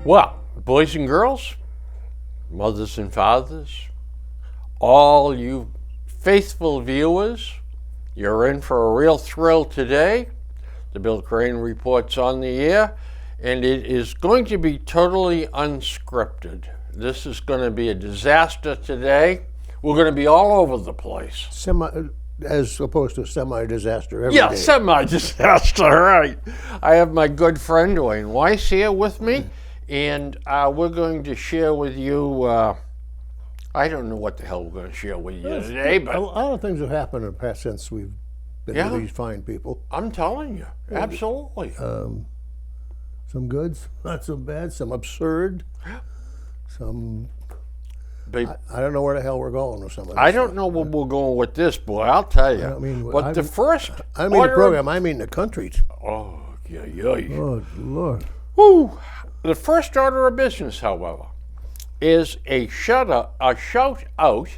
Well, boys and girls, mothers and fathers, all you faithful viewers, you're in for a real thrill today. The Bill Crane Report's on the air, and it is going to be totally unscripted. This is going to be a disaster today. We're going to be all over the place. As opposed to semi-disaster every Yeah, day. semi-disaster, right. I have my good friend Dwayne Weiss here with me, and we're going to share with you, I don't know what the hell we're going to share with you today, A but lot of things have happened in the past since we've been Yeah. with these fine people. I'm telling you, absolutely. Some goods, not so bad, some absurd, some... But I don't know where the hell we're going with some of this I don't know where we're going with this, boy, I'll tell you. I mean, but the first I mean the order program, I mean the country. Oh, yeah. Oh, Lord. Woo. The first order of business, however, is a shout out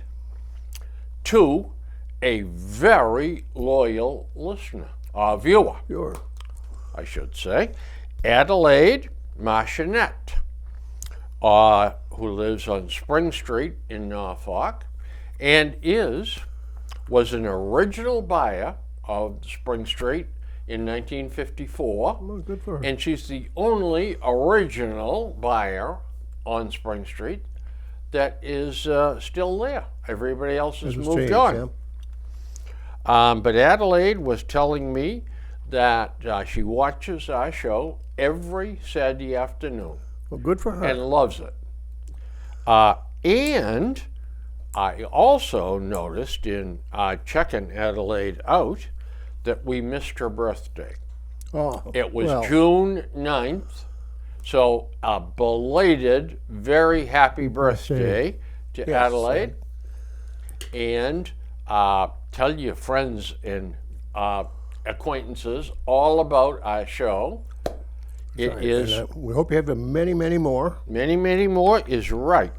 to a very loyal listener, viewer, Sure. I should say, Adelaide Marchionette, who lives on Spring Street in Norfolk, and was an original buyer of Spring Street in 1954. Well, good for her. And she's the only original buyer on Spring Street that is still there. Everybody else has This moved changed, on. yeah. But Adelaide was telling me that she watches our show every Saturday afternoon Well, good for her. and loves it. And I also noticed in checking Adelaide out that we missed her birthday. oh, It was well, June 9th. So a belated, very happy birthday to Yes, Adelaide. And tell your friends and acquaintances all about our show. It and, is we hope you have many, many more. many, many more is right.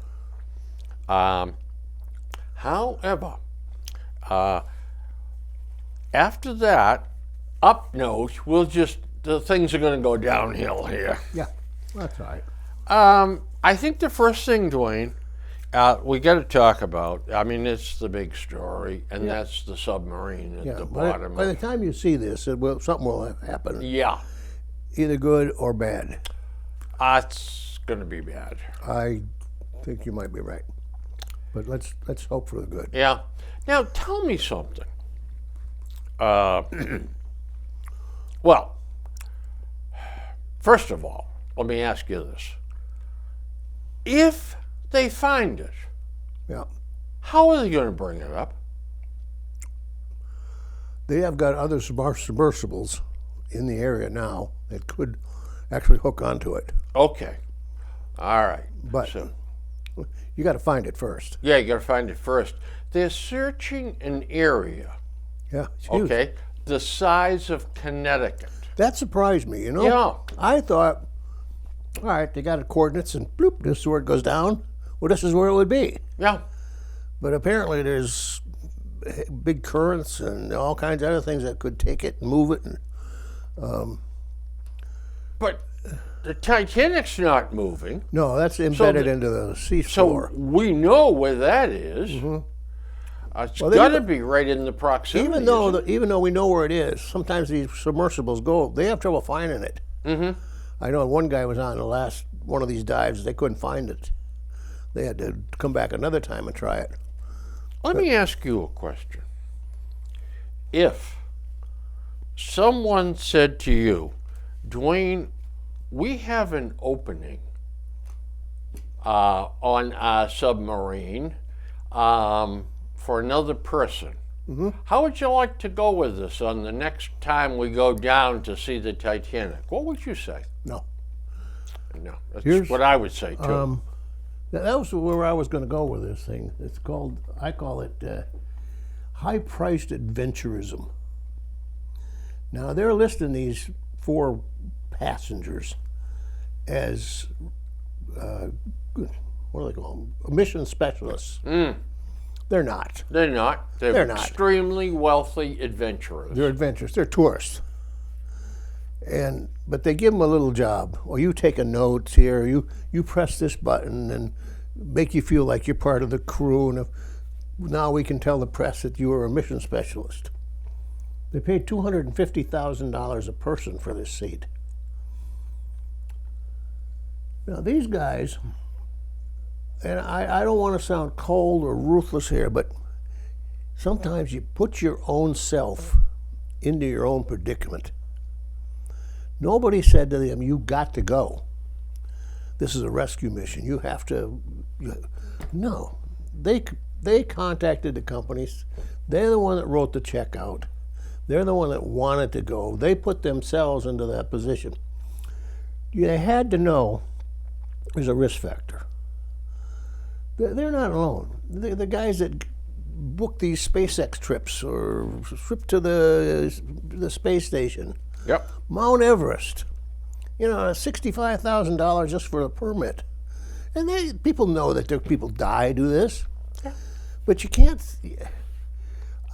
However, after that, up note, the things are going to go downhill here. Yeah, that's all right. I think the first thing, Dwayne, we got to talk about, I mean, it's the big story, and that's the submarine at Yeah, the by bottom. the time you see this, something will happen, Yeah, either good or bad. it's going to be bad. I think you might be right, but let's hope for the good. Yeah. Now, tell me something. Well, first of all, let me ask you this. If they find it, Yeah, how are they going to bring it up? they have got other submersibles in the area now that could actually hook onto it, Okay. All right. but So, you got to find it first. yeah, you got to find it first. They're searching an area, Yeah, it's huge. okay, the size of Connecticut. That surprised me. Yeah. I thought, all right, they got coordinates, and bloop, this is where it goes down. Well, this is where it would be. Yeah. But apparently, there's big currents and all kinds of other things that could take it and move it. And, But the Titanic's not moving, no, that's embedded into the sea so floor. we know where that is. It's Well, they got to don't- be right in the proximity. Even though we know where it is, sometimes these submersibles they have trouble finding it. Mm-hmm. I know one guy was on the last one of these dives. They couldn't find it. They had to come back another time and try it. Let me ask you a question. If someone said to you, Dwayne, we have an opening on our submarine for another person, how would you like to go with us on the next time we go down to see the Titanic? What would you say? No. No, that's Here's- what I would say too. That was where I was going to go with this thing. I call it high-priced adventurism. Now, they're listing these 4 passengers as, what do they call them? Mission specialists. They're not. They're not. They're not. Extremely wealthy adventurers. They're adventurers. They're tourists. But they give them a little job. Well, you take a note here. You press this button and make you feel like you're part of the crew. And now we can tell the press that you are a mission specialist. They paid $250,000 a person for this seat. Now these guys, and I don't want to sound cold or ruthless here, but sometimes you put your own self into your own predicament. Nobody said to them, "You got to go. This is a rescue mission. You have to." No, they contacted the companies. They're the one that wrote the check out. They're the one that wanted to go. They put themselves into that position. They had to know there's a risk factor. They're not alone. The guys that book these SpaceX trips or trip to the space station. Yep. Mount Everest, $65,000 just for a permit. And people know that people die do this. Yeah. But you can't.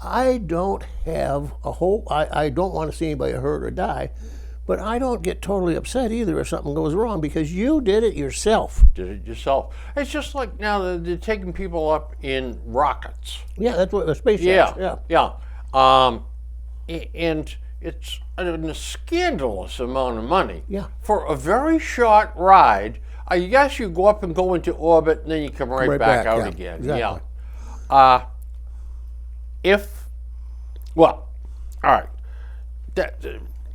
I don't have I don't want to see anybody hurt or die, but I don't get totally upset either if something goes wrong because you did it yourself. Did it yourself. It's just like now they're taking people up in rockets. Yeah, that's what the space. Yeah. And it's a scandalous amount of money. Yeah. For a very short ride. I guess you go up and go into orbit, and then you come right back out again. Exactly. Yeah. All right.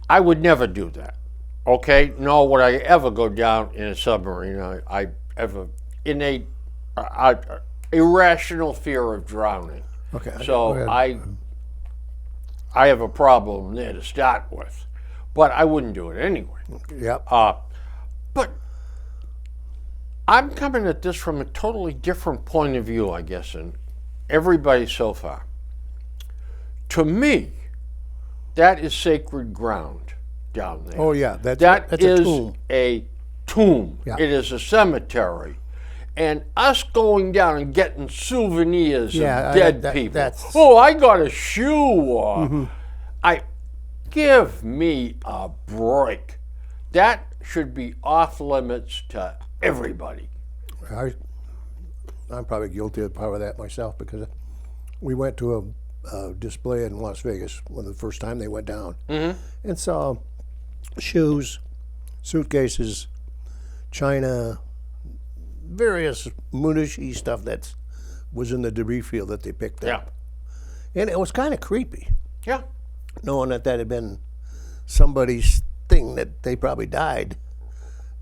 I would never do that. Okay? Nor would I ever go down in a submarine. I have an innate, irrational fear of drowning. Okay. So I have a problem there to start with. But I wouldn't do it anyway. Yep. But I'm coming at this from a totally different point of view, I guess, and everybody so far. To me, that is sacred ground down there. Oh yeah, that's That is a tomb. a tomb. Yeah. It is a cemetery. And us going down and getting souvenirs of dead people. I got a shoe. Give me a break. That should be off limits to everybody. I'm probably guilty of part of that myself because we went to a display in Las Vegas when the first time they went down and saw shoes, suitcases, china, various Munishy stuff that was in the debris field that they picked up. And it was kind of creepy. Yeah. Knowing that had been somebody's thing, that they probably died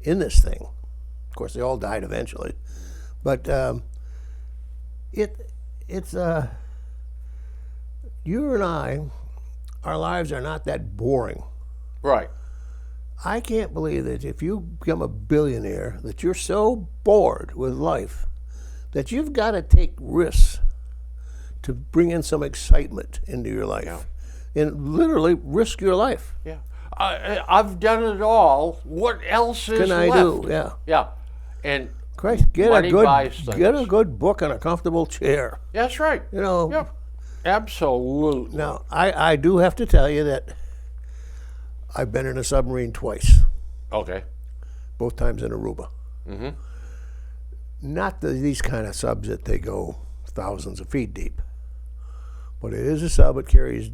in this thing. Of course, they all died eventually. But it's you and I, our lives are not that boring. Right. I can't believe that if you become a billionaire, that you're so bored with life that you've got to take risks to bring in some excitement into your life. Yeah. And literally risk your life. Yeah. I've done it all. What else is Can I left? do? Yeah. Yeah. And Christ, get money buys a things. good book and a comfortable chair. That's right. Yep. Absolutely. Now, I do have to tell you that I've been in a submarine twice. Okay. Both times in Aruba. Not these kind of subs that they go thousands of feet deep. But it is a sub. It carries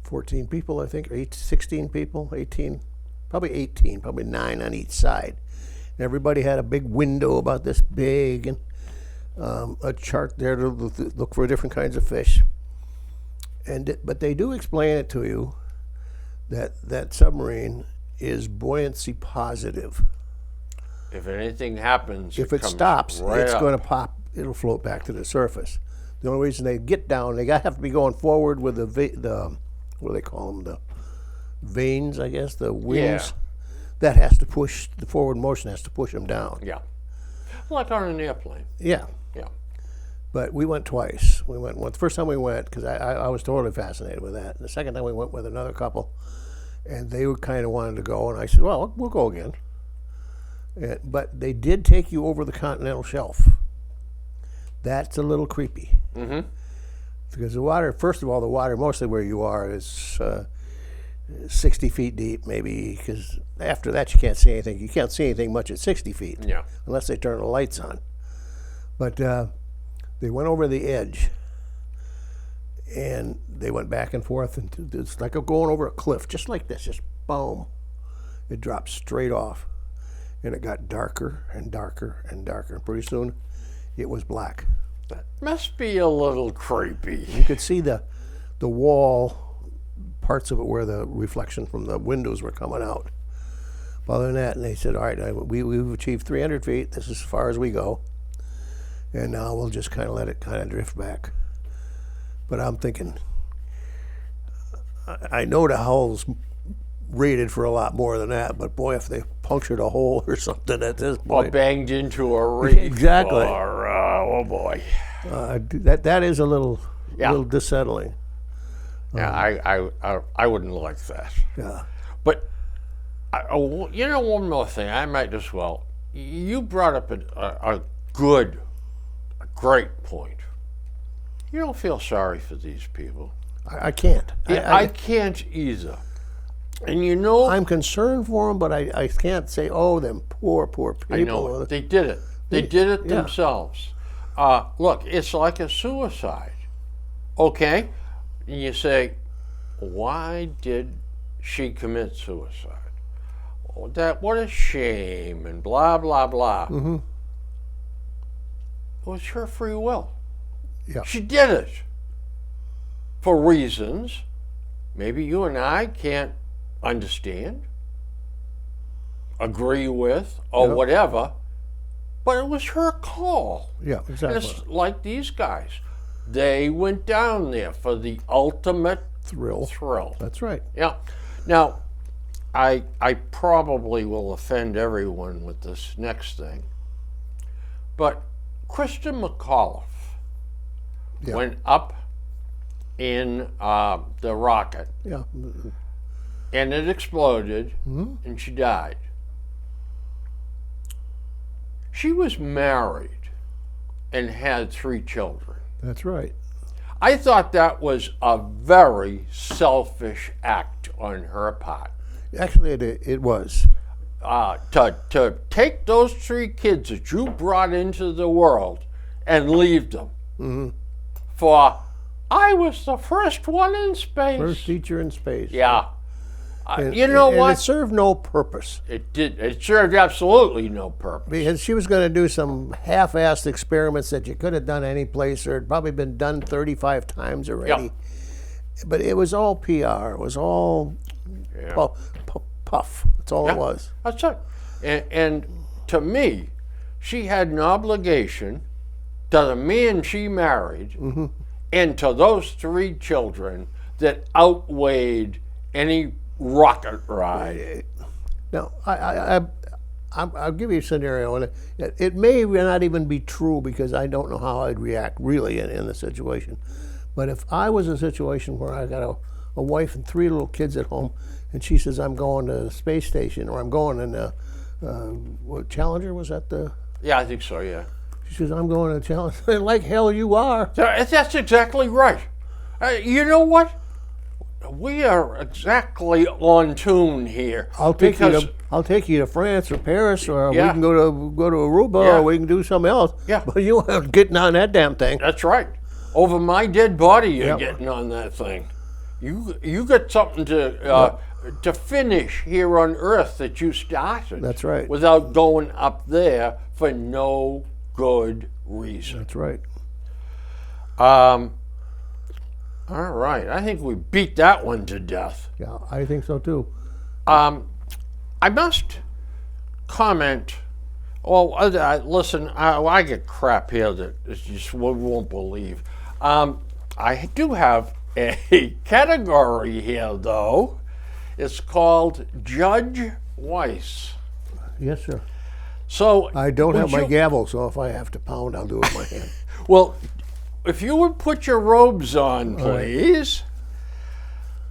14 people, I think, or 16 people, 18, probably 18, probably 9 on each side. And everybody had a big window about this big and a chart there to look for different kinds of fish. But they do explain it to you that submarine is buoyancy positive. If anything happens, If it comes stops, right it's up. going to pop. It'll float back to the surface. The only reason they get down, they have to be going forward with the what do they call them? The vanes, I guess, the wings. Yeah. That has to push, the forward motion has to push them down. Yeah. Like on an airplane. Yeah. Yeah. But we went twice. We went the first time we went, because I was totally fascinated with that. The second time we went with another couple, and they were kind of wanted to go, and I said, well, we'll go again. But they did take you over the continental shelf. That's a little creepy. Mm-hmm. Because the water, first of all, the water mostly where you are is 60 feet deep, maybe, because after that you can't see anything. You can't see anything much at 60 feet. Yeah. Unless they turn the lights on. But they went over the edge, and they went back and forth, and it's like going over a cliff, just like this, just boom. It dropped straight off, and it got darker and darker and darker. And pretty soon, it was black. That must be a little creepy. You could see the wall, parts of it where the reflection from the windows were coming out. Other than that, and they said, all right, we've achieved 300 feet. This is as far as we go. And now we'll just kind of let it kind of drift back. But I'm thinking, I know the hull's rated for a lot more than that, but boy, if they punctured a hole or something at this Or point. banged into a reef. Exactly. Or, oh boy. That is a little dissettling. Yeah, I wouldn't like that. Yeah. But you know, one more thing, I might as well. You brought up a great point. You don't feel sorry for these people. I can't. I can't either. And you know, I'm concerned for them, but I can't say, oh, them poor people. I know it. They did it. They did it yeah. themselves. Look, it's like a suicide. Okay? And you say, why did she commit suicide? Oh, what a shame, and blah, blah, blah. Mm-hmm. It was her free will. Yeah. She did it for reasons maybe you and I can't understand, agree with, or Yeah. whatever, but it was her call. Yeah, And exactly. it's like these guys. They went down there for the ultimate Thrill. That's right. Yeah. Now, I probably will offend everyone with this next thing, but Christa McAuliffe Yeah. went up in the rocket, Yeah. and it exploded, and she died. She was married and had 3 children. That's right. I thought that was a very selfish act on her part. Actually, it was. To take those 3 kids that you brought into the world and leave them for, I was the first one in space. First teacher in space. Yeah. And, you know and what? it served no purpose. It served absolutely no purpose. Because she was going to do some half-assed experiments that you could have done any place or had probably been done 35 times already. Yeah. But it was all PR. It was all puff. That's all it was. That's it. And to me, she had an obligation to the man she married and to those 3 children that outweighed any rocket ride. Now, I'll give you a scenario, and it may not even be true because I don't know how I'd react really in the situation. But if I was in a situation where I got a wife and 3 little kids at home, and she says, I'm going to the space station, or I'm going in what, Challenger, was that the? Yeah, I think so, yeah. She says, I'm going to Challenger. Like hell you are. That's exactly right. You know what? We are exactly on tune here. I'll take you to France or Paris, or we Yeah. can go to Aruba, Yeah. or we can do something else. Yeah. But you aren't getting on that damn thing. That's right. Over my dead body, you're Yep. getting on that thing. You got something to finish here on Earth that you started. That's right. Without going up there for no good reason. That's right. All right, I think we beat that one to death. Yeah, I think so too. I must comment. Well, listen, I get crap here that you just won't believe. I do have a category here, though. It's called Judge Weiss. Yes, sir. So I don't have would my you- gavel, so if I have to pound, I'll do it with my hand. Well, if you would put your robes on, please.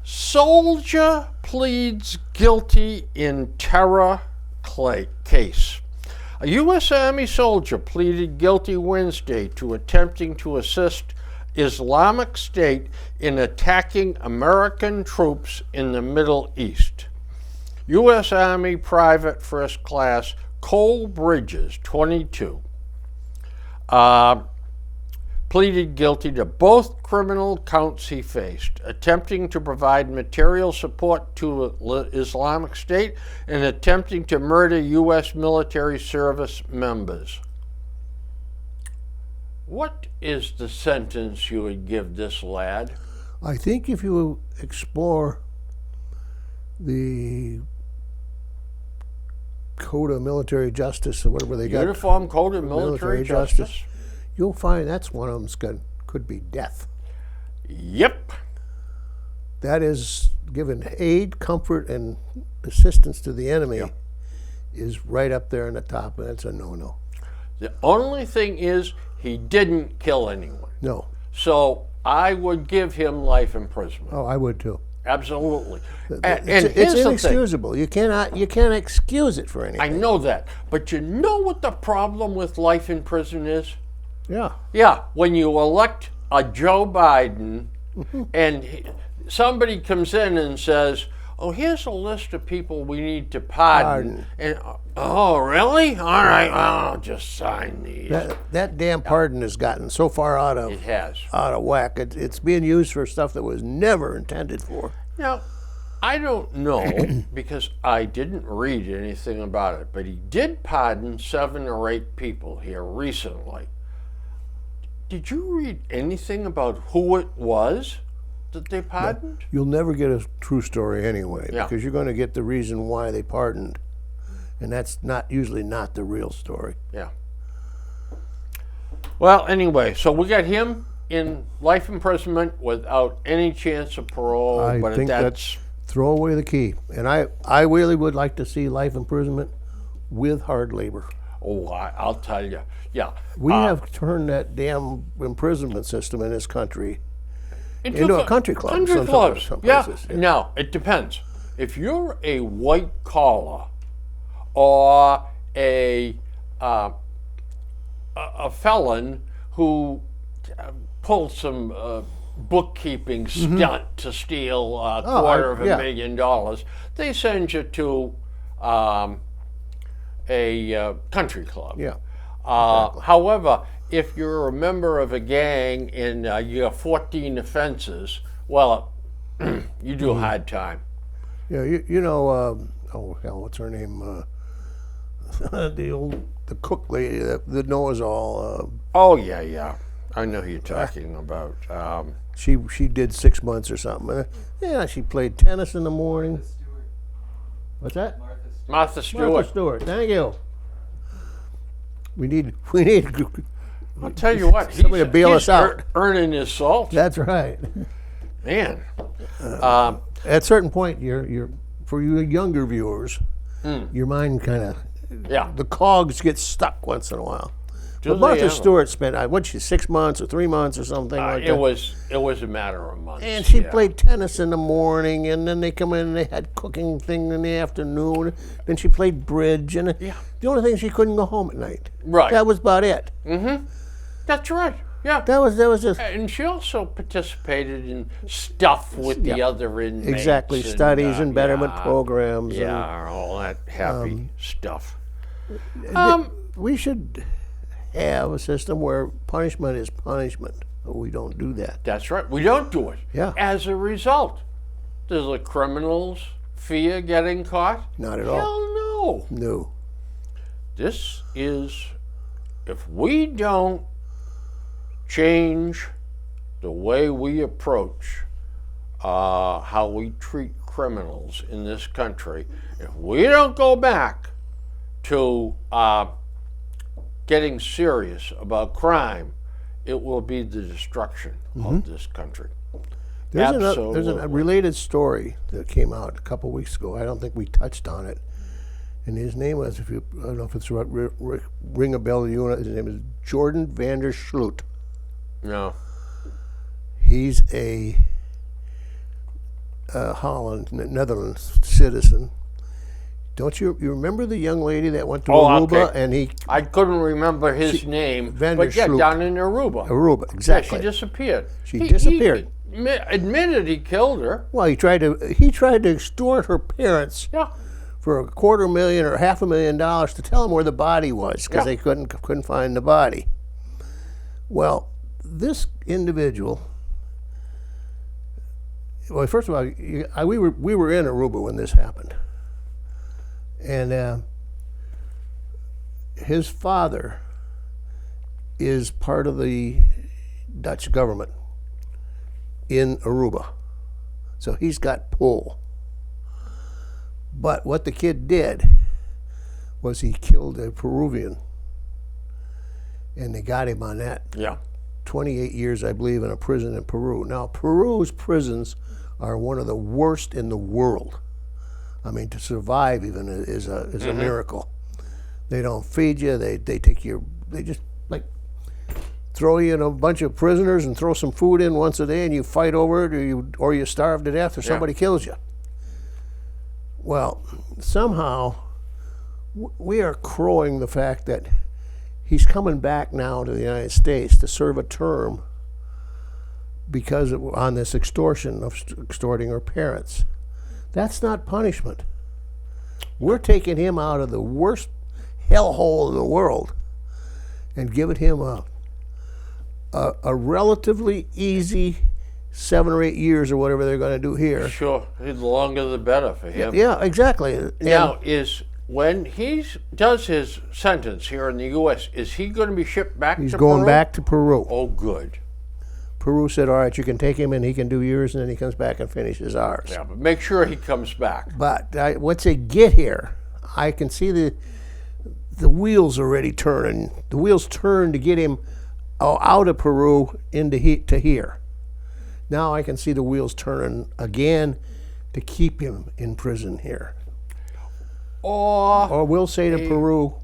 Soldier pleads guilty in terror case. A U.S. Army soldier pleaded guilty Wednesday to attempting to assist Islamic State in attacking American troops in the Middle East. U.S. Army Private First Class Cole Bridges, 22, pleaded guilty to both criminal counts he faced, attempting to provide material support to Islamic State and attempting to murder U.S. military service members. What is the sentence you would give this lad? I think if you explore the Code of Military Justice or whatever they got, Uniform Code of Military Justice? you'll find that's one of them's could be death. Yep. That is giving aid, comfort, and assistance to the enemy is right up there in the top, and that's a no-no. The only thing is he didn't kill anyone. No. So I would give him life imprisonment. Oh, I would too. Absolutely. And It's here's the thing. inexcusable. You can't excuse it for anything. I know that. But you know what the problem with life in prison is? Yeah. Yeah, when you elect a Joe Biden and somebody comes in and says, oh, here's a list of people we need to pardon. And, oh, really? All right, I'll just sign these. That damn pardon has gotten so far out It has. of whack. It's being used for stuff that was never intended for. Now, I don't know because I didn't read anything about it, but he did pardon 7 or 8 people here recently. Did you read anything about who it was that they pardoned? You'll never get a true story anyway, Yeah. because you're going to get the reason why they pardoned, and that's usually not the real story. Yeah. Well, anyway, so we got him in life imprisonment without any chance of parole. I but think that's throw away the key. And I really would like to see life imprisonment with hard labor. oh, I'll tell you. Yeah. We have turned that damn imprisonment system in this country into co- a country club. Country some clubs. places. Yeah. Now it depends. If you're a white collar or a felon who pulled some bookkeeping stunt to steal a quarter of yeah. $1 million, they send you to a country club. Yeah. However, if you're a member of a gang and you have 14 offenses, well, you do a hard time. Yeah, you know, oh hell, what's her name? The cook lady that knows all. Oh yeah. I know who you're talking about. She did 6 months or something. Yeah, she played tennis in the morning. What's that? Martha Stewart. Martha Stewart. Thank you. We need. I'll tell you what. Somebody to bail us out. Earning his salt, That's right. man. At a certain point, you're for you younger viewers, your mind kind of Yeah. the cogs get stuck once in a while. Do But they Martha ever? Stewart spent what'd she 6 months or 3 months or something like It that. was a matter of months. And she yeah. played tennis in the morning, and then they come in and they had cooking thing in the afternoon. Then she played bridge, and the only thing she couldn't go home at night. Right. That was about it. That's right. Yeah. That was just And she also participated in stuff with the other inmates. exactly studies and betterment yeah, programs. Yeah, all that happy stuff. We should have a system where punishment is punishment. But we don't do that. That's right. We don't do it. Yeah. As a result, does the criminals fear getting caught? Not at all. Hell no. No. This is, if we don't change the way we approach how we treat criminals in this country, if we don't go back to getting serious about crime, it will be the destruction of this country. There's a Absolutely. related story that came out a couple weeks ago. I don't think we touched on it. And his name was, I don't know if it's ring a bell to you, his name is Jordan Vander Sloot. No. He's a Netherlands citizen. Don't you remember the young lady that went to Oh, Aruba okay. and he I couldn't remember his name, Van but yeah, der Sloot. down in Aruba. Aruba, Yeah, exactly. she disappeared. She disappeared. He admitted he killed her. Well, he tried to extort her parents Yeah. for $250,000 or $500,000 to tell them where the body was because Yeah. they couldn't find the body. Well, this individual. Well, first of all, we were in Aruba when this happened, and his father is part of the Dutch government in Aruba, so he's got pull. But what the kid did was he killed a Peruvian, and they got him on that. Yeah. 28 years, I believe, in a prison in Peru. Now, Peru's prisons are one of the worst in the world. I mean, to survive even is a miracle. They don't feed you. They just like throw you in a bunch of prisoners and throw some food in once a day, and you fight over it, or you starve to death, or somebody kills you. Well, somehow we are crowing the fact that he's coming back now to the United States to serve a term because on this extortion of extorting her parents. That's not punishment. We're taking him out of the worst hellhole in the world and giving him a relatively easy 7 or 8 years or whatever they're going to do here. Sure. The longer the better for him. Yeah, exactly. And Now, when he does his sentence here in the U.S., is he going to be shipped back he's to going Peru? back to Peru. Oh, good. Peru said, all right, you can take him and he can do yours, and then he comes back and finishes ours. Yeah, but make sure he comes back. But once they get here, I can see the wheels already turning. The wheels turn to get him out of Peru into to here. Now I can see the wheels turning again to keep him in prison here. Or we'll say to Peru,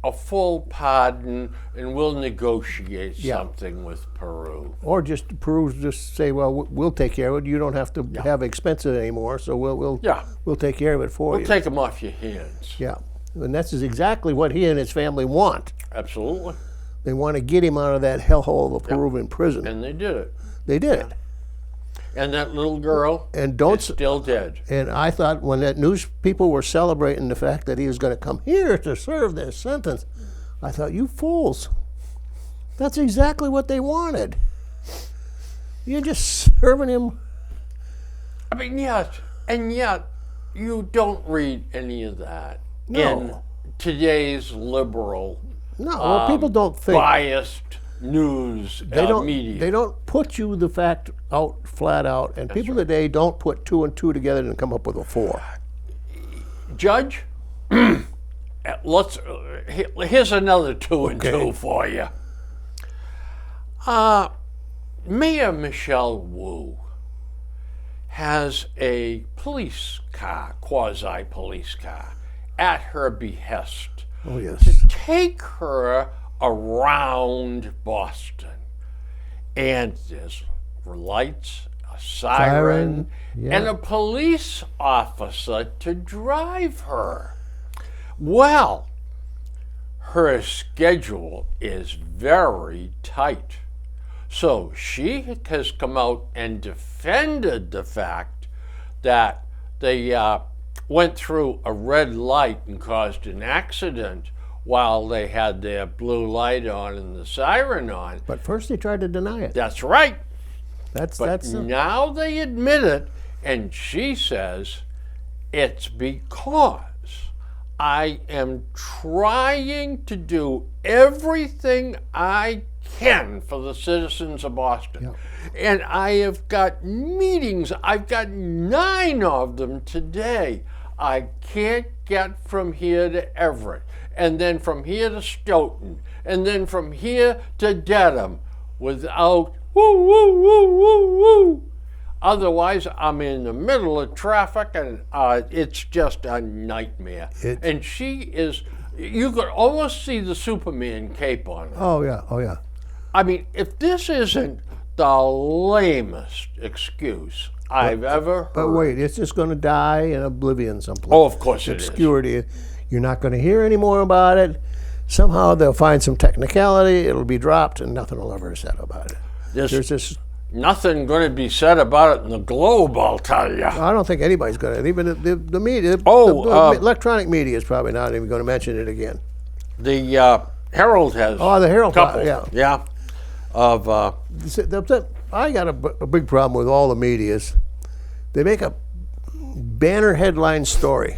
A full pardon, and we'll negotiate Yeah. something with Peru. or just Peru just say, well, we'll take care of it. You don't have to have expenses anymore, so we'll take care of it for you. We'll take them off your hands. Yeah, and that's exactly what he and his family want. Absolutely. They want to get him out of that hellhole of a Peruvian prison. And they did it. They did. And that little girl And don't is still dead. And I thought when that news people were celebrating the fact that he was going to come here to serve this sentence, I thought, you fools. That's exactly what they wanted. You're just serving him. I mean, yes, and yet you don't read any of that in No. today's liberal, No, well, people don't think. biased news media. They don't put you the fact out flat out, and people today don't put 2 and 2 together and come up with a 4. Judge, here's another 2 and 2 for you. Mayor Michelle Wu has a police car, quasi-police car, at her behest Oh yes. to take her around Boston. And there's lights, a siren, yeah. and a police officer to drive her. Well, her schedule is very tight. So she has come out and defended the fact that they went through a red light and caused an accident while they had their blue light on and the siren on. But first they tried to deny it. That's right. That's Now they admit it, and she says it's because I am trying to do everything I can for the citizens of Boston. Yeah. And I have got meetings. I've got 9 of them today. I can't get from here to Everett, and then from here to Stoughton, and then from here to Dedham without woo, woo, woo, woo, woo. Otherwise, I'm in the middle of traffic, and it's just a nightmare. And she is, you could almost see the Superman cape on her. Oh yeah. I mean, if this isn't the lamest excuse I've ever heard. But wait, it's just going to die in oblivion someplace. Oh, of course it is. Obscurity. You're not going to hear any more about it. Somehow they'll find some technicality. It'll be dropped, and nothing will ever be said about it. There's this. Nothing going to be said about it in the Globe, I'll tell you. I don't think anybody's going to. Even the media, the electronic media is probably not even going to mention it again. The Herald has. Oh, the Herald, couple, yeah. Of I got a big problem with all the medias. They make a banner headline story,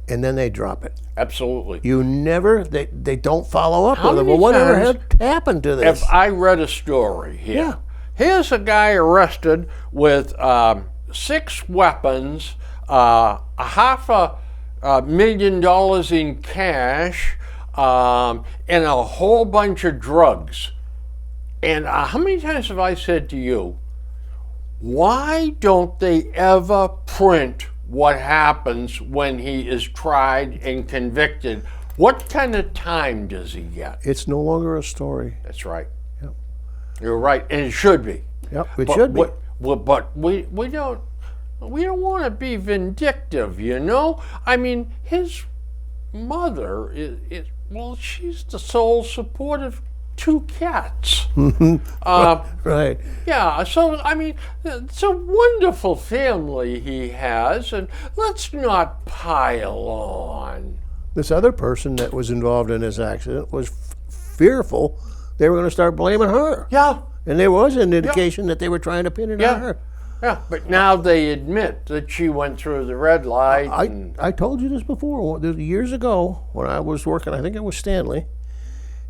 and then they drop it. Absolutely. You never. They don't follow up How with it. many Well, whatever times happened to this? If I read a story here, Yeah. here's a guy arrested with 6 weapons, $500,000 in cash, and a whole bunch of drugs. And how many times have I said to you, why don't they ever print what happens when he is tried and convicted? What kind of time does he get? It's no longer a story. That's right. Yep. You're right, and it should be. Yep, it should be. But we don't want to be vindictive, you know. I mean, his mother is she's the sole support of 2 cats. Right. Yeah, so I mean, it's a wonderful family he has, and let's not pile on. This other person that was involved in this accident was fearful they were going to start blaming her. Yeah, And there was an indication that they were trying to pin it on her. yeah, but now they admit that she went through the red light. I told you this before. Years ago, when I was working, I think it was Stanley,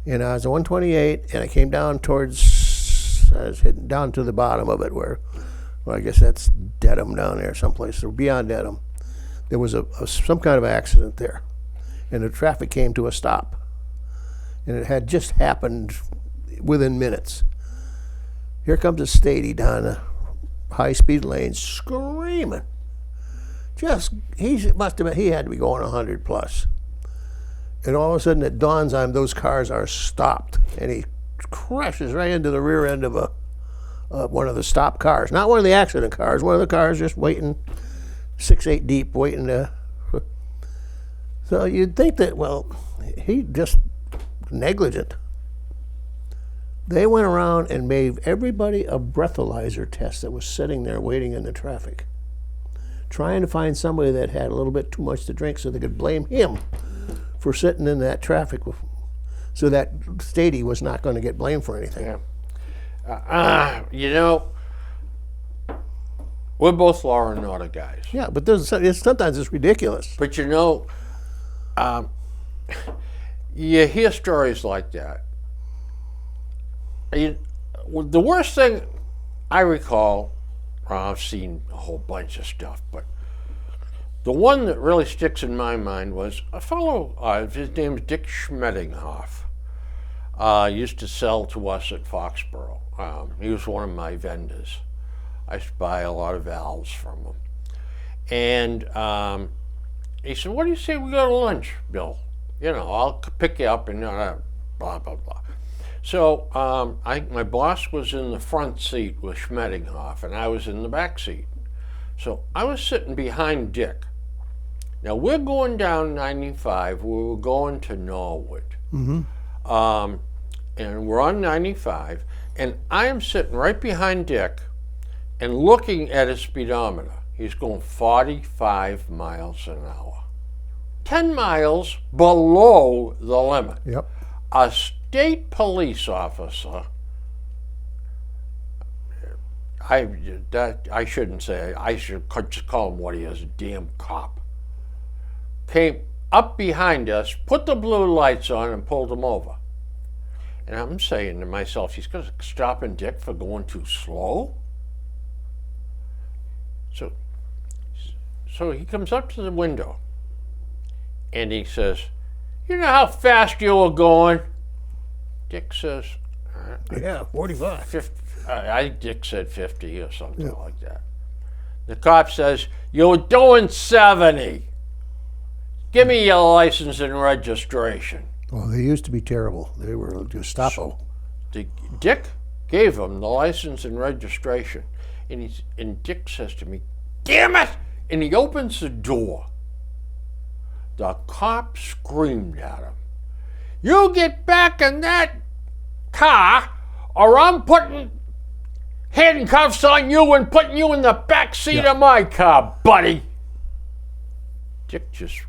and I was at 128, and I came down I was hitting down to the bottom of it well, I guess that's Dedham down there someplace, or beyond Dedham. There was some kind of accident there, and the traffic came to a stop. And it had just happened within minutes. Here comes a statey down the high-speed lane screaming. He had to be going 100 plus. And all of a sudden it dawns on him those cars are stopped. And he crashes right into the rear end of one of the stopped cars. Not one of the accident cars, one of the cars just waiting, 6-8 deep, waiting to. So you'd think that, well, he just negligent. They went around and made everybody a breathalyzer test that was sitting there waiting in the traffic, trying to find somebody that had a little bit too much to drink so they could blame him for sitting in that traffic, so that Stady was not going to get blamed for anything. Yeah. You know, we're both law and order guys. Yeah, but sometimes it's ridiculous. But you know, you hear stories like that. The worst thing I recall, I've seen a whole bunch of stuff, but the one that really sticks in my mind was a fellow, his name is Dick Schmettinghoff, used to sell to us at Foxborough. He was one of my vendors. I used to buy a lot of valves from him. And he said, what do you say we go to lunch, Bill? You know, I'll pick you up and blah, blah, blah. So my boss was in the front seat with Schmettinghoff, and I was in the back seat. So I was sitting behind Dick. Now we're going down 95. We were going to Norwood. Mm-hmm. And we're on 95, and I am sitting right behind Dick and looking at his speedometer. He's going 45 miles an hour. 10 miles below the limit. Yep. A state police officer, I shouldn't say, I should just call him what he is, a damn cop, came up behind us, put the blue lights on, and pulled him over. And I'm saying to myself, he's going to stop Dick for going too slow? So he comes up to the window, and he says, you know how fast you were going? Dick says, yeah, 45. 50, Dick said 50 or something like that. The cop says, you were doing 70. Give me your license and registration. Well, they used to be terrible. They were Gestapo. Dick gave him the license and registration. And Dick says to me, "Damn it!" And he opens the door. The cop screamed at him, "You get back in that car, or I'm putting handcuffs on you and putting you in the back seat of my car, buddy." Dick just...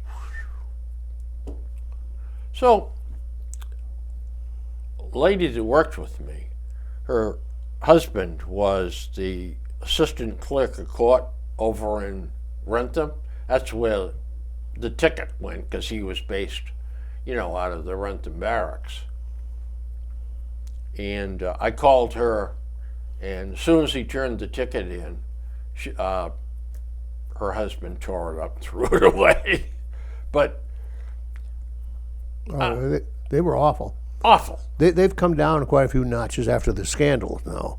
So, a lady that worked with me, her husband was the assistant clerk of court over in Rentham. That's where the ticket went, because he was based, out of the Rentham barracks. And I called her, and as soon as he turned the ticket in, her husband tore it up and threw it away. But they were awful. Awful. They've come down quite a few notches after the scandal now.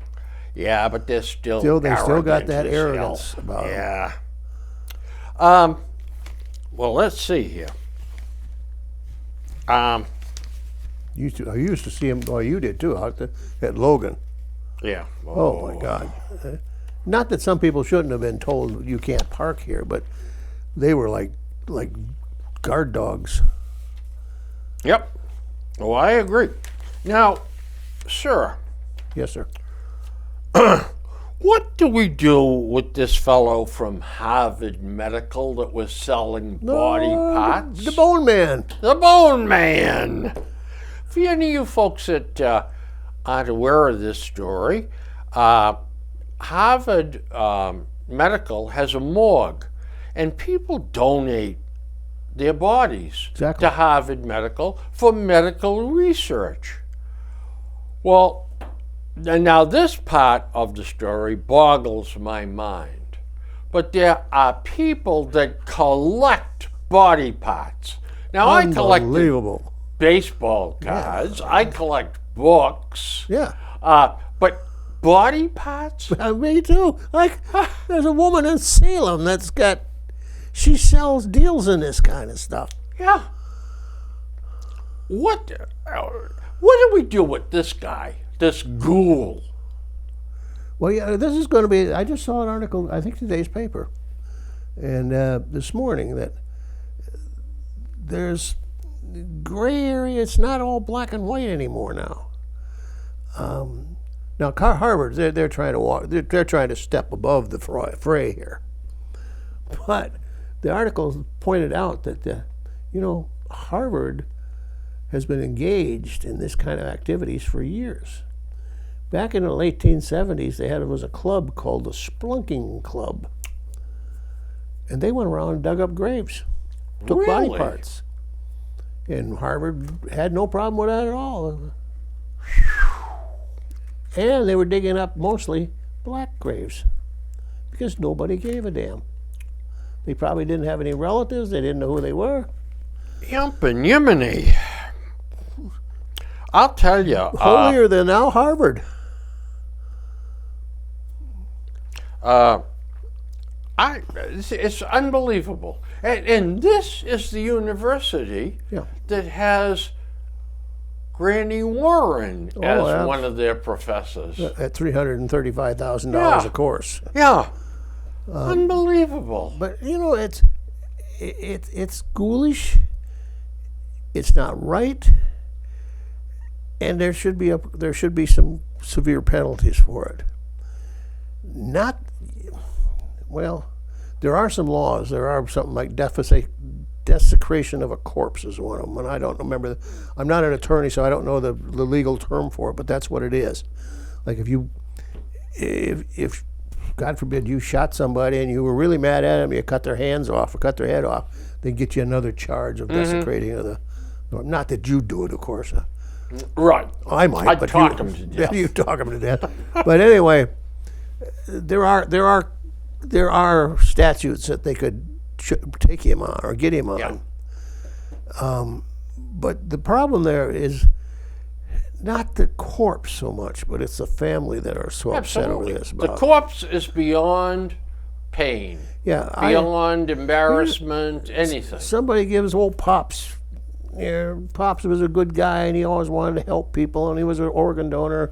Yeah, but they're still they still got arrogant that as arrogance hell. about them. Yeah. Well, let's see here. I used to see him. Oh, you did too, out at Logan. Yeah. Oh my God! Not that some people shouldn't have been told you can't park here, but they were like guard dogs. Yep. Oh, I agree. Now, sir. Yes, sir. What do we do with this fellow from Harvard Medical that was selling body parts? The Bone Man. The Bone Man. For any of you folks that aren't aware of this story, Harvard Medical has a morgue, and people donate their bodies Exactly. to Harvard Medical for medical research. Well, and now this part of the story boggles my mind. But there are people that collect body parts. Now I collect Unbelievable. baseball cards. I collect books. Yeah. But body parts? Me too. Like, there's a woman in Salem she sells deals in this kind of stuff. Yeah. What do we do with this guy, this ghoul? Well, yeah, this is going to be. I just saw an article, I think today's paper, and this morning that there's gray area. It's not all black and white anymore now. Now, Harvard, they're trying to walk. They're trying to step above the fray here, but the article pointed out that Harvard has been engaged in this kind of activities for years. Back in the late 1870s, there was a club called the Splunking Club, and they went around and dug up graves, took body Really? parts, and Harvard had no problem with that at all. And they were digging up mostly black graves because nobody gave a damn. They probably didn't have any relatives. They didn't know who they were. Yumpin' Yiminy. I'll tell you. Holier than now Harvard. It's unbelievable. And this is the university Yeah. that has Granny Warren as yeah. one of their professors. At $335,000 Yeah. a course. Yeah. Unbelievable. But it's ghoulish. It's not right, and there should be some severe penalties for it. There are some laws. There are something like desecration of a corpse is one of them, and I don't remember. I'm not an attorney, so I don't know the legal term for it, but that's what it is. Like if God forbid you shot somebody and you were really mad at them, you cut their hands off or cut their head off, they get you another charge of desecrating of the. Not that you do it, of course. Right. I might. I'd but talk him to death. You talk him to death. But anyway, there are statutes that they could take him on or get him on. Yeah. But the problem there is not the corpse so much, but it's the family that are so upset over Absolutely. this. The About. corpse is beyond pain, Yeah, beyond embarrassment, anything. somebody gives old Pops. Pops was a good guy, and he always wanted to help people, and he was an organ donor.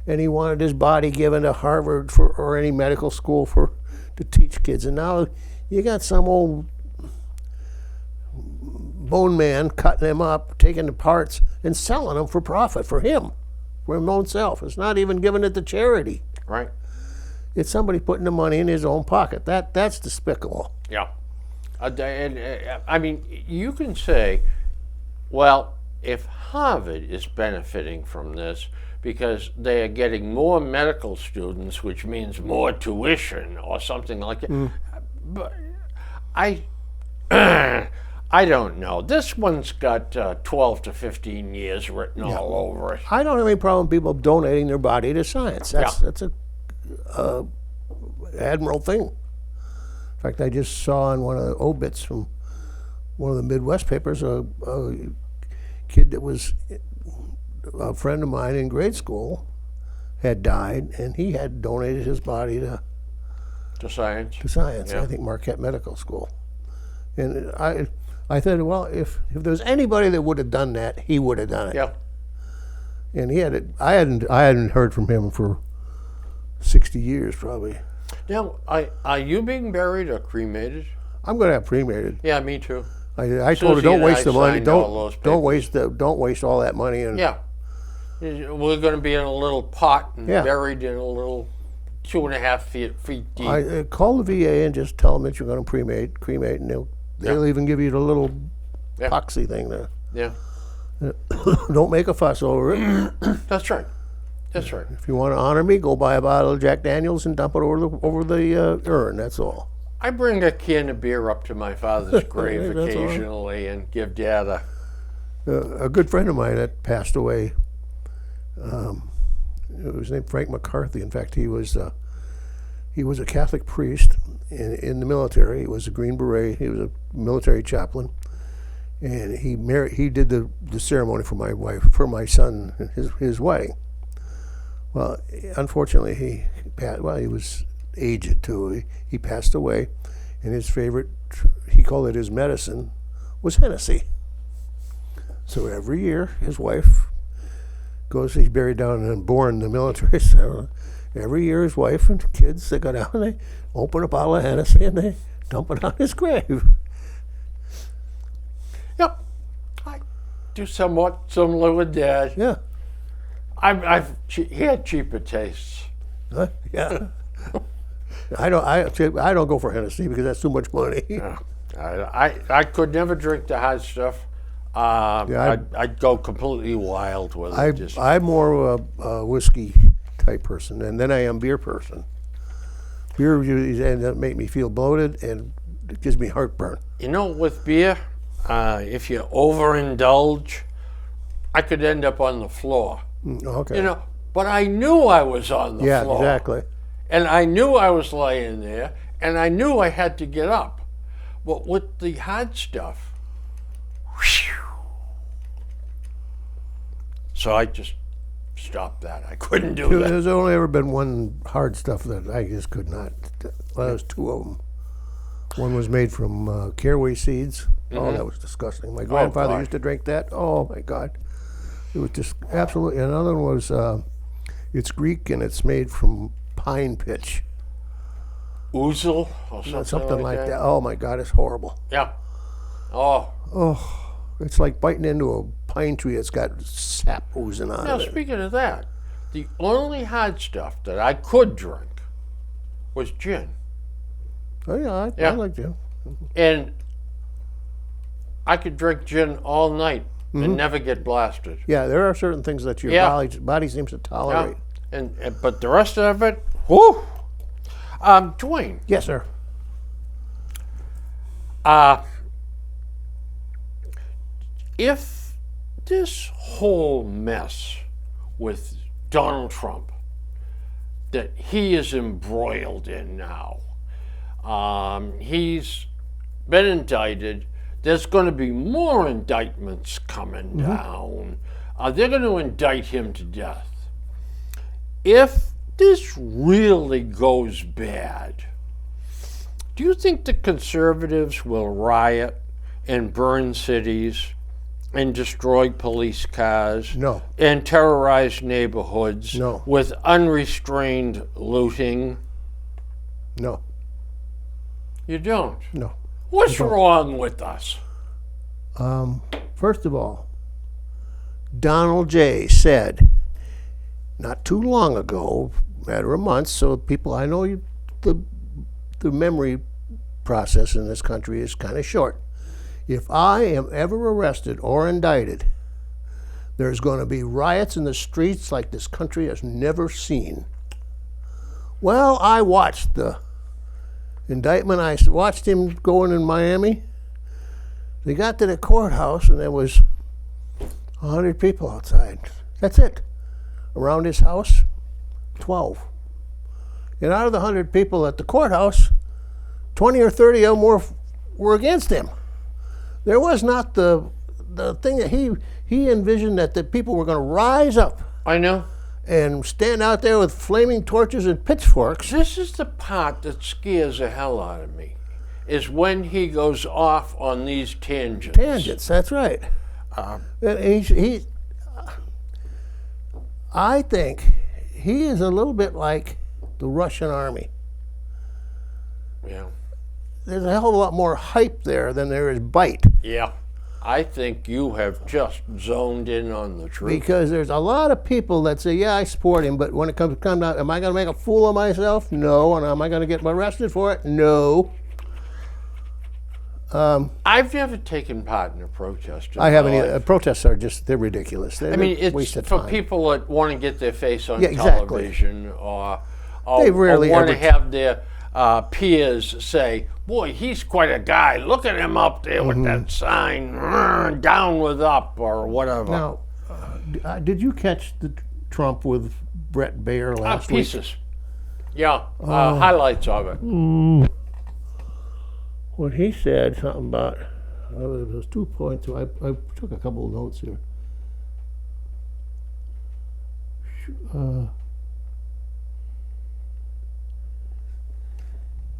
and he wanted his body given to Harvard or any medical school to teach kids. And now you got some old bone man cutting him up, taking the parts, and selling them for profit for his own self. It's not even giving it to charity. Right. It's somebody putting the money in his own pocket. That's despicable. Yeah. I mean, you can say, well, if Harvard is benefiting from this because they are getting more medical students, which means more tuition or something like that, but I don't know. This one's got 12 to 15 years written all over it. I don't have any problem with people donating their body to science. That's a admirable thing. In fact, I just saw in one of the obits from one of the Midwest papers a kid that was a friend of mine in grade school had died, and he had donated his body to science. I think Marquette Medical School. And I said, well, if there's anybody that would have done that, he would have done it. Yeah. And he had it. I hadn't heard from him for 60 years probably. Now, are you being buried or cremated? I'm going to have cremated. Yeah, me too. I told her, Susie don't and waste I the money. signed all those Don't waste all that money. And Yeah. We're going to be in a little pot and Yeah. buried in a little 2.5 feet deep. I call the VA and just tell them that you're going to cremate, and they'll even give you the little epoxy thing there. Yeah. Don't make a fuss over it. That's right. That's right. If you want to honor me, go buy a bottle of Jack Daniels and dump it over the urn. That's all. I bring a can of beer up to my father's grave That's all right. occasionally and give Dad A good friend of mine that passed away. It was named Frank McCarthy. In fact, he was a Catholic priest in the military. He was a Green Beret. He was a military chaplain, and he did the ceremony for my son, his wedding. Well, unfortunately, he was aged too. He passed away, and his favorite, he called it his medicine, was Hennessy. So every year, his wife he's buried down in Bourne, the military. So every year, his wife and kids, they go down and they open a bottle of Hennessy and they dump it on his grave. Yep. I do somewhat similar with Dad. Yeah. He had cheaper tastes. Yeah. I don't go for Hennessy because that's too much money. Yeah. I could never drink the hard stuff. I'd go completely wild with it. I'm more of a whiskey type person, and then I am beer person. Beer usually ends up make me feel bloated, and it gives me heartburn. You know, with beer, if you overindulge, I could end up on the floor. Okay. You know, but I knew I was on the floor. Yeah, exactly. And I knew I was laying there, and I knew I had to get up. But with the hard stuff, whew, so I just stopped that. I couldn't do that. There's only ever been one hard stuff that I just could not. Well, there's two of them. One was made from caraway seeds. Oh, that was disgusting. My grandfather used to drink that. Oh, my God. It was just absolutely. Another one was, it's Greek and it's made from pine pitch. Ouzel or something like that. Oh, my God, it's horrible. Yeah. Oh. Oh, it's like biting into a pine tree that's got sap oozing out Now, of it. speaking of that, the only hard stuff that I could drink was gin. Oh, yeah, I like gin. And I could drink gin all night and never get blasted. Yeah, there are certain things that your body seems to tolerate. Yeah. But the rest of it, whoo! Dwayne. Yes, sir. If this whole mess with Donald Trump that he is embroiled in now, he's been indicted. There's going to be more indictments coming down. They're going to indict him to death. If this really goes bad, do you think the conservatives will riot and burn cities and destroyed police cars. No. And terrorized neighborhoods. No. With unrestrained looting. No. You don't. No. What's wrong with us? First of all, Donald J. said not too long ago, matter of months, so people, I know the memory process in this country is kind of short. If I am ever arrested or indicted, there's going to be riots in the streets like this country has never seen. Well, I watched the indictment. I watched him going in Miami. They got to the courthouse and there was 100 people outside. That's it. Around his house, 12. And out of the 100 people at the courthouse, 20 or 30 of them were against him. There was not the thing that he envisioned, that the people were going to rise up I know. and stand out there with flaming torches and pitchforks. This is the part that scares the hell out of me, is when he goes off on these tangents. Tangents, that's right. And I think he is a little bit like the Russian army. Yeah. There's a hell of a lot more hype there than there is bite. Yeah. I think you have just zoned in on the truth. Because there's a lot of people that say, yeah, I support him, but when it comes out, am I going to make a fool of myself? No. And am I going to get arrested for it? No. I've never taken part in a protest. I haven't either. Protests are they're ridiculous. They're I mean, a waste it's of for time. people that want to get their face on Yeah, exactly. television, or They rarely want to ever have their peers say, boy, he's quite a guy. Look at him up there with that sign, down with up, or whatever. Now, did you catch the Trump with Brett Baer last week? Pieces. Yeah, highlights of it. When he said something about, there was 2 points, so I took a couple of notes here.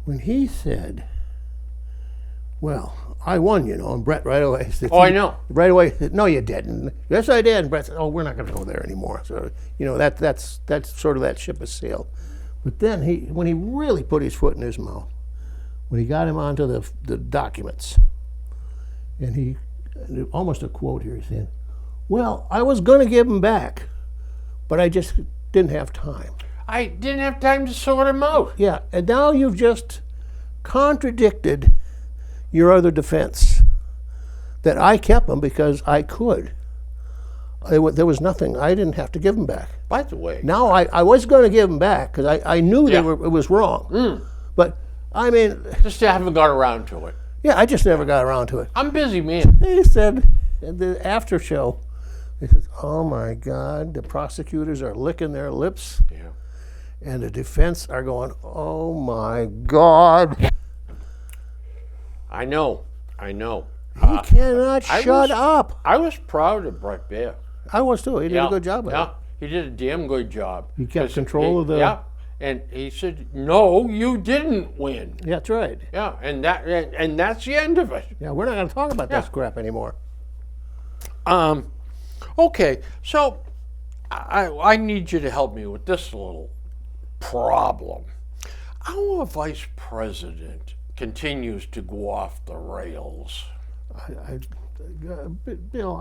When he said, well, I won, and Brett right away said, I know. Right away said, no, you didn't. Yes, I did. And Brett said, oh, we're not going to go there anymore. So, that's sort of that ship has sailed. But then when he really put his foot in his mouth, when he got him onto the documents, and almost a quote here, he said, well, I was going to give them back, but I just didn't have time. I didn't have time to sort him out. Yeah, and now you've just contradicted your other defense, that I kept them because I could. There was nothing. I didn't have to give them back. By the way. Now I was going to give them back because I knew it was wrong. But I mean, Just haven't got around to it. yeah, I just never got around to it. I'm busy, man. He said in the after show, he says, oh my God, the prosecutors are licking their lips. Yeah. And the defense are going, oh my God. I know. He cannot shut up. I was proud of Brett Baer. I was too. He did a good job of it. Yeah, he did a damn good job. He kept 'Cause control of the. Yeah, and he said, "No, you didn't win." Yeah, that's right. Yeah, and that's the end of it. Yeah, we're not going to talk about this crap anymore. Okay, so I need you to help me with this little problem. Our vice president continues to go off the rails. Bill,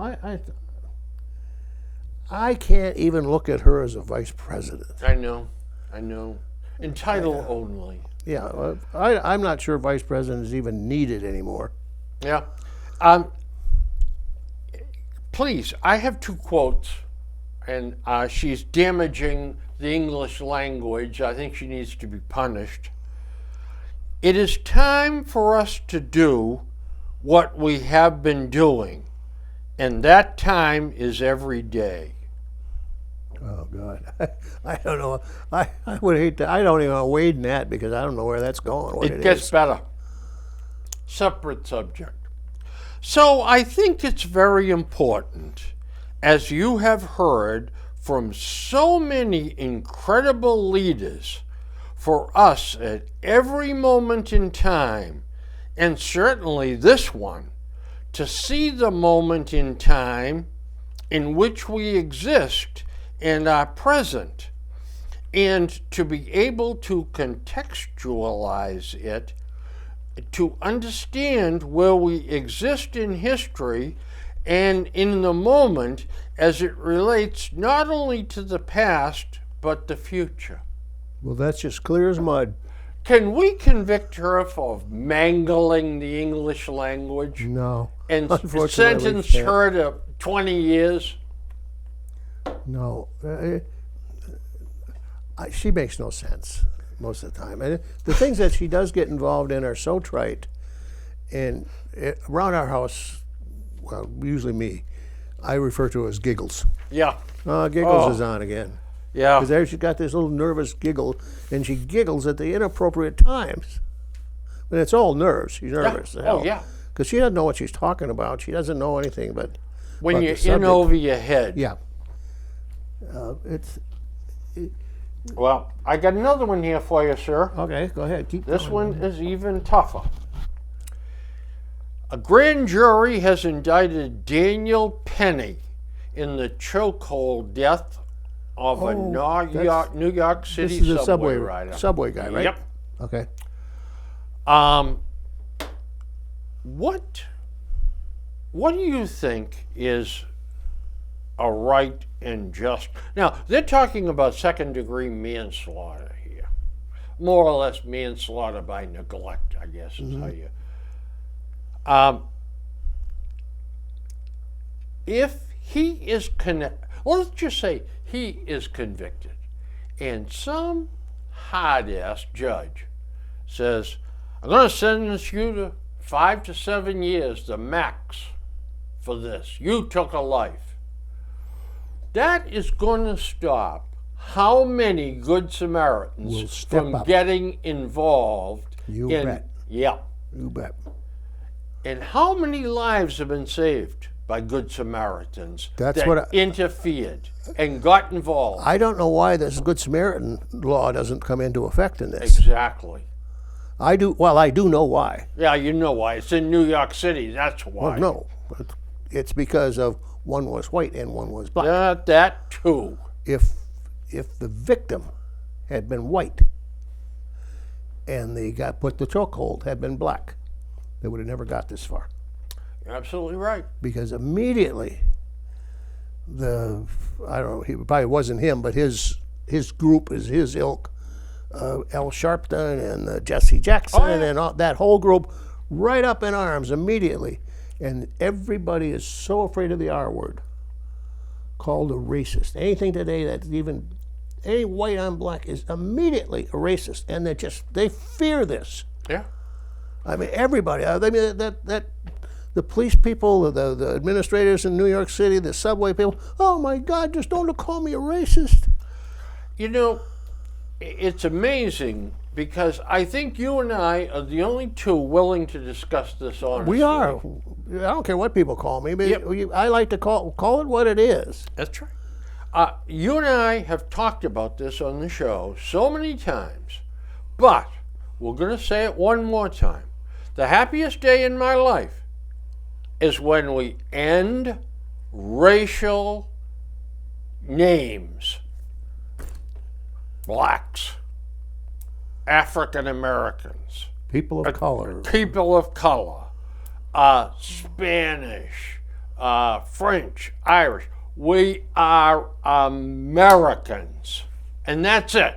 I can't even look at her as a vice president. I know. In title only. Yeah, I'm not sure vice president is even needed anymore. Yeah. Please, I have 2 quotes, and she's damaging the English language. I think she needs to be punished. It is time for us to do what we have been doing, and that time is every day. Oh God, I don't know. I would hate to. I don't even want to wade in that because I don't know where that's going. What It gets better. Separate subject. So I think it's very important, as you have heard from so many incredible leaders, for us at every moment in time, and certainly this one, to see the moment in time in which we exist and are present, and to be able to contextualize it, to understand where we exist in history and in the moment as it relates not only to the past but the future. Well, that's just clear as mud. Can we convict her for mangling the English language No. and Unfortunately, sentence we can't. her to 20 years? No. She makes no sense most of the time. And the things that she does get involved in are so trite. And around our house, well, usually me, I refer to it as giggles. Yeah, Giggles is on again. yeah. Because there she's got this little nervous giggle, and she giggles at the inappropriate times. And it's all nerves. She's nervous. Oh, yeah. Because she doesn't know what she's talking about. She doesn't know anything but When about you're the subject. in over your head. Yeah. Well, I got another one here for you, sir. Okay, go ahead. Keep This going. one is even tougher. A grand jury has indicted Daniel Penny in the chokehold death of a New York City This is the subway rider. subway guy, right? Yep. Okay. What do you think is a right and just? Now, they're talking about second-degree manslaughter here. More or less manslaughter by neglect, I guess is how you. If he is let's just say he is convicted, and some hard-ass judge says, I'm going to sentence you to 5 to 7 years, the max, for this. You took a life. That is going to stop how many Good Samaritans Will step from up. getting involved You in. bet. Yeah. You bet. And how many lives have been saved by Good Samaritans That's that what I- interfered and got involved? I don't know why this Good Samaritan law doesn't come into effect in this. Exactly. I do. Well, I do know why. Yeah, you know why. It's in New York City. That's why. Well, no, it's because of one was white and one was black. That too. If the victim had been white and they got put the chokehold had been black, they would have never got this far. You're absolutely right. Because immediately I don't know, he probably wasn't him, but his group is his ilk, Al Sharpton and Jesse Jackson and all, that whole group, right up in arms immediately. And everybody is so afraid of the R word, called a racist. Anything today that's even any white on black is immediately a racist, and they fear this. Yeah. I mean, everybody. I mean, that the police people, the administrators in New York City, the subway people. Oh my God! Just don't call me a racist. You know, it's amazing because I think you and I are the only two willing to discuss this honestly. We are. I don't care what people call me, but Yep. I like to call it what it is. That's right. You and I have talked about this on the show so many times, but we're going to say it one more time. The happiest day in my life is when we end racial names. Blacks, African Americans, People of color. people of color, Spanish, French, Irish. We are Americans, and that's it.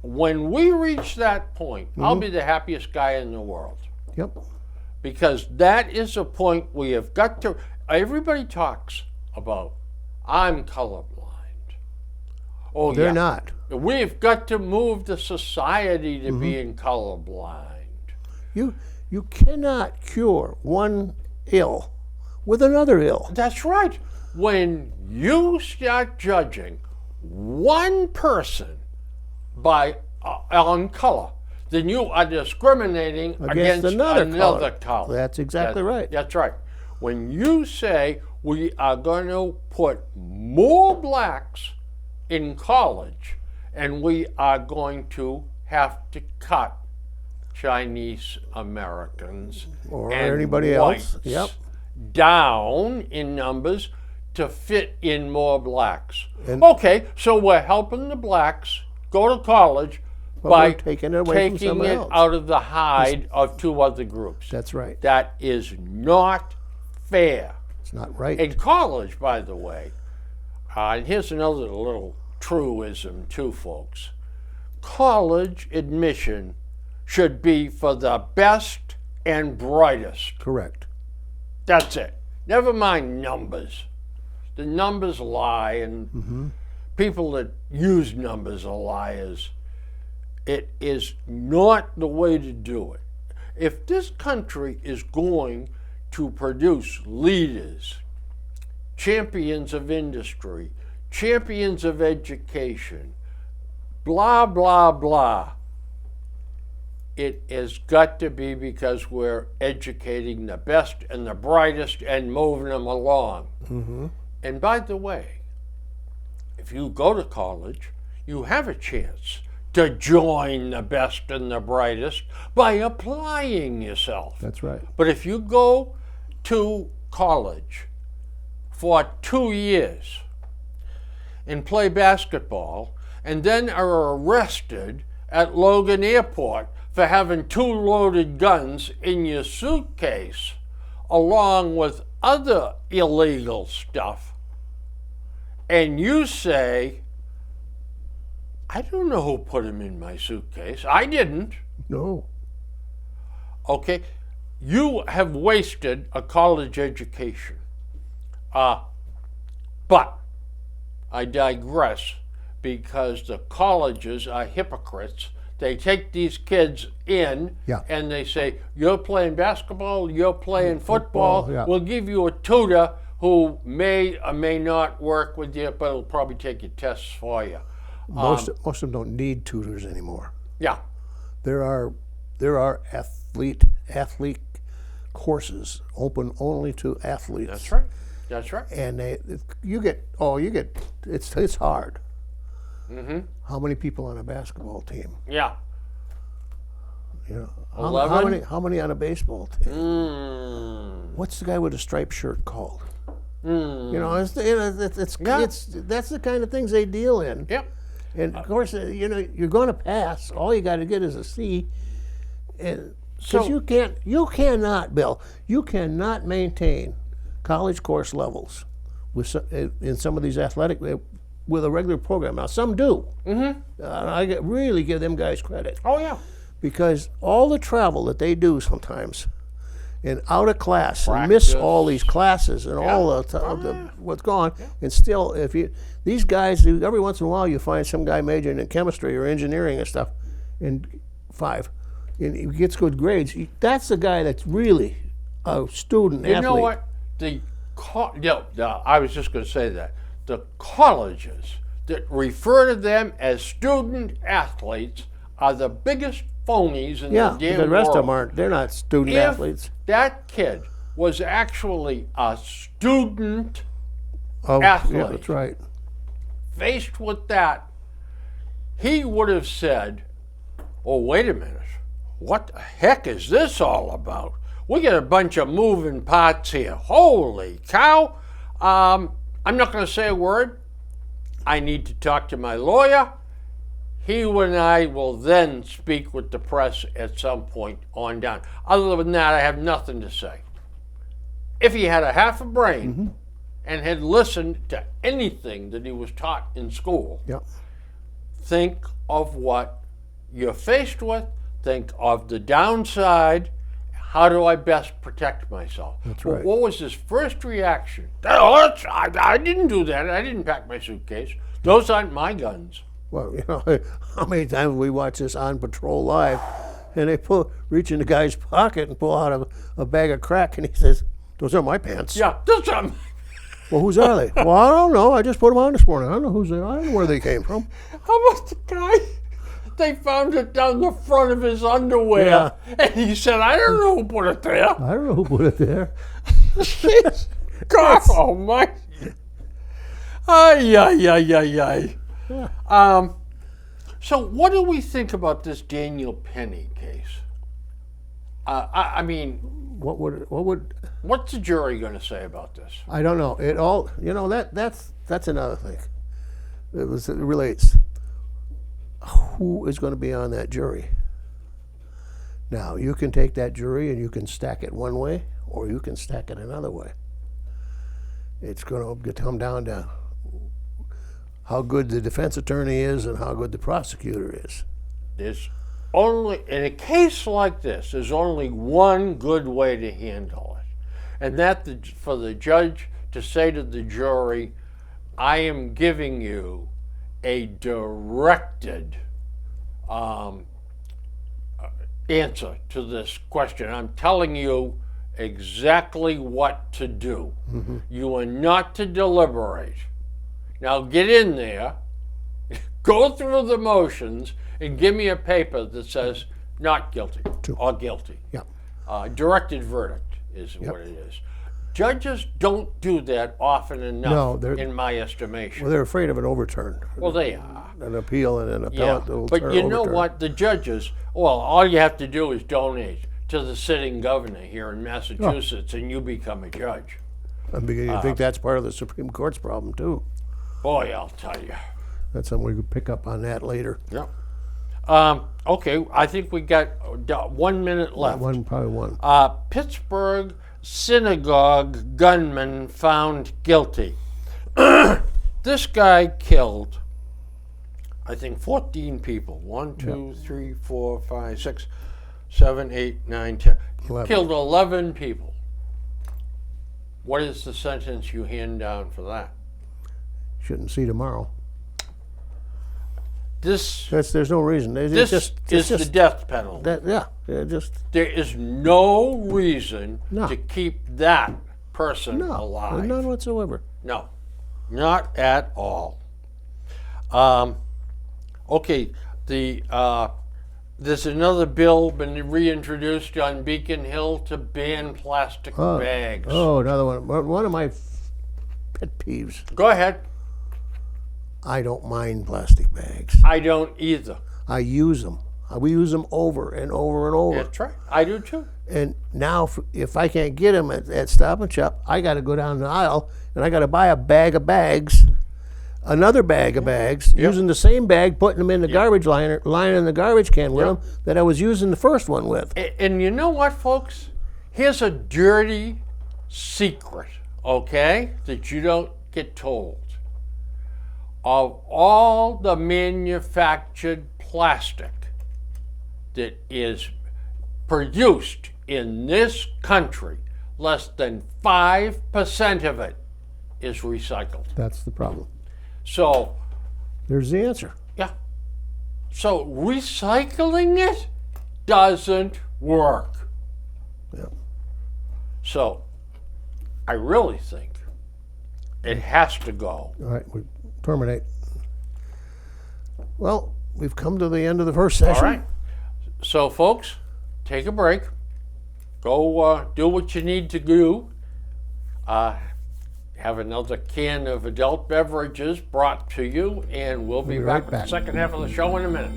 When we reach that point, I'll be the happiest guy in the world, Yep. because that is a point we have got to. Everybody talks about, I'm colorblind. Oh, They're yeah. not. We've got to move the society to being colorblind. You cannot cure one ill with another ill. That's right. When you start judging one person by on color, then you are discriminating against another color. That's exactly right. That's right. When you say we are going to put more blacks in college and we are going to have to cut Chinese Americans Or and anybody else. whites Yep. down in numbers to fit in more blacks. And- Okay, so we're helping the blacks go to college But by we're taking it away from taking someone it else. out of the hide of two other groups. That's right. That is not fair. It's not right. In college, by the way, and here's another little truism too, folks. College admission should be for the best and brightest. Correct. That's it. Never mind numbers. The numbers lie, and people that use numbers are liars. It is not the way to do it. If this country is going to produce leaders, champions of industry, champions of education, blah, blah, blah, it has got to be because we're educating the best and the brightest and moving them along. And by the way, if you go to college, you have a chance to join the best and the brightest by applying yourself. That's right. But if you go to college for 2 years and play basketball and then are arrested at Logan Airport for having 2 loaded guns in your suitcase along with other illegal stuff, and you say, I don't know who put them in my suitcase. I didn't. No. Okay, you have wasted a college education. But I digress, because the colleges are hypocrites. They take these kids in Yeah. and they say, you're playing basketball, you're playing football, yeah. we'll give you a tutor who may or may not work with you, but will probably take your tests for you. Most of them don't need tutors anymore. Yeah, There are athlete courses open only to athletes. that's right. That's right. And it's hard. How many people on a basketball team? Yeah. You know, 11? how many on a baseball team? What's the guy with the striped shirt called? You know, that's the kind of things they deal in. Yep. And of course, you're going to pass. All you got to get is a C, and because you cannot, Bill, you cannot maintain college course levels in some of these athletic with a regular program. Now, some do. I really give them guys credit, Oh, yeah. because all the travel that they do sometimes, and out of class, and miss all these classes and all the what's going on, and still, these guys, every once in a while you find some guy majoring in chemistry or engineering and stuff, and 5, and he gets good grades. That's the guy that's really a student athlete. You know what? I was just going to say that. The colleges that refer to them as student athletes are the biggest phonies in the damn the rest world. of them aren't. They're not student If athletes. that kid was actually a student Yeah, athlete, that's right. faced with that, he would have said, oh, wait a minute. What the heck is this all about? We got a bunch of moving parts here. Holy cow. I'm not going to say a word. I need to talk to my lawyer. He and I will then speak with the press at some point on down. Other than that, I have nothing to say. If he had a half a brain and had listened to anything that he was taught in school, Yeah. think of what you're faced with, think of the downside. How do I best protect myself? That's right. What was his first reaction? Oh, I didn't do that. I didn't pack my suitcase. Those aren't my guns. Well, how many times we watch this On Patrol Live, and they reach in the guy's pocket and pull out a bag of crack, and he says, "Those are my pants." Yeah, those are. Well, whose are they? Well, I don't know. I just put them on this morning. I don't know whose they are. I don't know where they came from. How about the guy? They found it down the front of his underwear, Yeah. and he said, "I don't know who put it there." I don't know who put it there. God almighty. Ay, ay, ay, ay, ay. Yeah. So what do we think about this Daniel Penny case? I mean, What would what's the jury going to say about this? I don't know. It all, that's another thing. It relates. Who is going to be on that jury? Now, you can take that jury and you can stack it one way, or you can stack it another way. It's going to come down to how good the defense attorney is and how good the prosecutor is. There's only, in a case like this, there's only one good way to handle it. And for the judge to say to the jury, I am giving you a directed answer to this question. I'm telling you exactly what to do. Mm-hmm. You are not to deliberate. Now get in there, go through the motions, and give me a paper that says not guilty or guilty. Yep. Directed verdict is what it is. Judges don't do that often enough, in my estimation. Well, they're afraid of an overturn. Well, they are. An appeal and an appellate that will but you know what? The judges, all you have to do is donate to the sitting governor here in Massachusetts, and you become a judge. I'm beginning to think that's part of the Supreme Court's problem, too. Boy, I'll tell you. That's something we could pick up on that later. Yeah. Okay, I think we got 1 minute left. Probably one. Pittsburgh synagogue gunman found guilty. This guy killed, I think, 14 people. 1, 2, 3, 4, 5, 6, 7, 8, 9, 10. 11. Killed 11 people. What is the sentence you hand down for that? Shouldn't see tomorrow. There's no reason. This is the death penalty. There is no reason to keep that person alive. None whatsoever. No, not at all. Okay, there's another bill been reintroduced on Beacon Hill to ban plastic bags. Oh, another one. One of my pet peeves. Go ahead. I don't mind plastic bags. I don't either. I use them. We use them over and over and over. That's right. I do too. And now, if I can't get them at Stop and Shop, I got to go down the aisle and I got to buy a bag of bags, another bag of bags, using the same bag, putting them in the garbage liner, lining the garbage can with them that I was using the first one with. And you know what, folks? Here's a dirty secret, okay, that you don't get told. Of all the manufactured plastic that is produced in this country, less than 5% of it is recycled. That's the problem. So there's the answer. Yeah. So recycling it doesn't work. Yeah. So I really think it has to go. All right, we terminate. Well, we've come to the end of the first session. All right. So, folks, take a break. Go do what you need to do. Have another can of adult beverages brought to you, and we'll be back with the second half of the show in a minute.